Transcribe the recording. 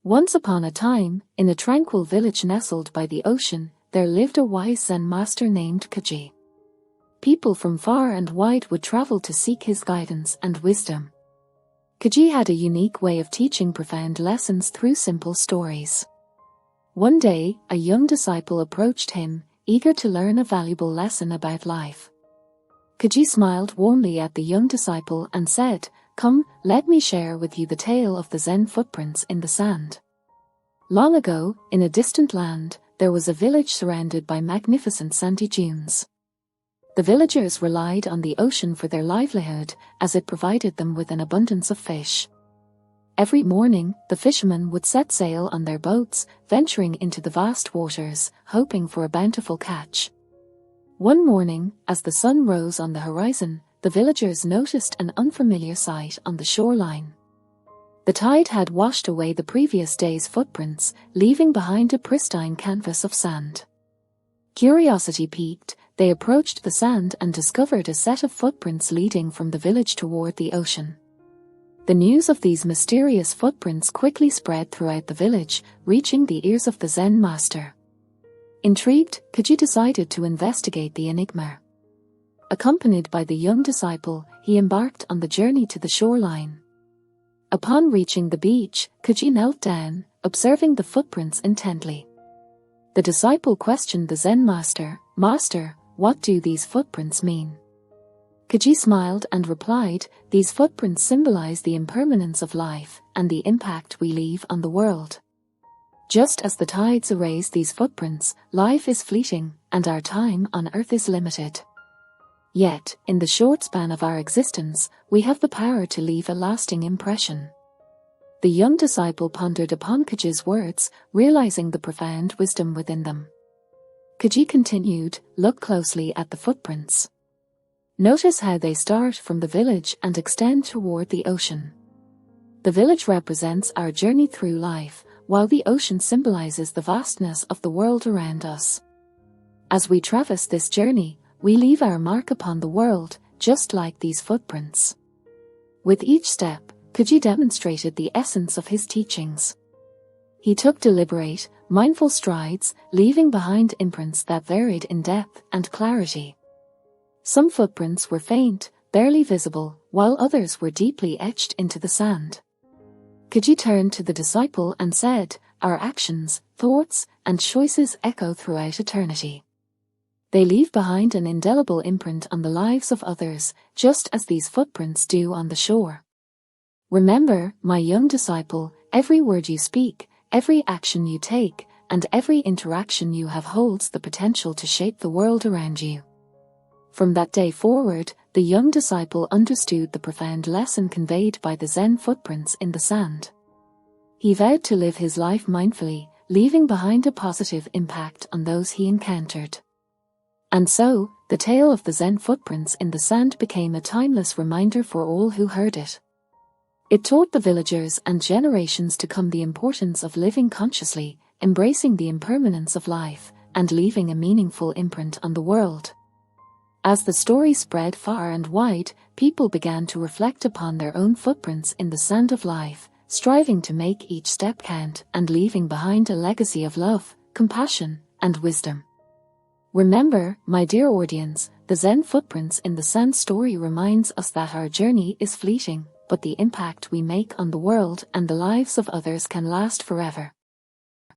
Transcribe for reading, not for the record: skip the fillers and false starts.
Once upon a time, in a tranquil village nestled by the ocean, there lived a wise Zen master named Kaji. People from far and wide would travel to seek his guidance and wisdom. Kaji had a unique way of teaching profound lessons through simple stories. One day, a young disciple approached him, eager to learn a valuable lesson about life. Kaji smiled warmly at the young disciple and said, "Come, let me share with you the tale of the Zen footprints in the sand." Long ago, in a distant land, there was a village surrounded by magnificent sandy dunes. The villagers relied on the ocean for their livelihood, as it provided them with an abundance of fish. Every morning, the fishermen would set sail on their boats, venturing into the vast waters, hoping for a bountiful catch. One morning, as the sun rose on the horizon, the villagers noticed an unfamiliar sight on the shoreline. The tide had washed away the previous day's footprints, leaving behind a pristine canvas of sand. Curiosity piqued, they approached the sand and discovered a set of footprints leading from the village toward the ocean. The news of these mysterious footprints quickly spread throughout the village, reaching the ears of the Zen master. Intrigued, Kaji decided to investigate the enigma. Accompanied by the young disciple, he embarked on the journey to the shoreline. Upon reaching the beach, Kaji knelt down, observing the footprints intently. The disciple questioned the Zen master, "Master, what do these footprints mean?" Kaji smiled and replied, "These footprints symbolize the impermanence of life and the impact we leave on the world. Just as the tides erase these footprints, life is fleeting, and our time on earth is limited. Yet, in the short span of our existence, we have the power to leave a lasting impression." The young disciple pondered upon Kaji's words, realizing the profound wisdom within them. Kaji continued, "Look closely at the footprints. Notice how they start from the village and extend toward the ocean. The village represents our journey through life, while the ocean symbolizes the vastness of the world around us. As we traverse this journey, we leave our mark upon the world, just like these footprints." With each step, Kaji demonstrated the essence of his teachings. He took deliberate, mindful strides, leaving behind imprints that varied in depth and clarity. Some footprints were faint, barely visible, while others were deeply etched into the sand. Kaji turned to the disciple and said, "Our actions, thoughts, and choices echo throughout eternity. They leave behind an indelible imprint on the lives of others, just as these footprints do on the shore. Remember, my young disciple, every word you speak, every action you take, and every interaction you have holds the potential to shape the world around you." From that day forward, the young disciple understood the profound lesson conveyed by the Zen footprints in the sand. He vowed to live his life mindfully, leaving behind a positive impact on those he encountered. And so, the tale of the Zen footprints in the sand became a timeless reminder for all who heard it. It taught the villagers and generations to come the importance of living consciously, embracing the impermanence of life, and leaving a meaningful imprint on the world. As the story spread far and wide, people began to reflect upon their own footprints in the sand of life, striving to make each step count and leaving behind a legacy of love, compassion, and wisdom. Remember, my dear audience, the Zen footprints in the sand story reminds us that our journey is fleeting, but the impact we make on the world and the lives of others can last forever.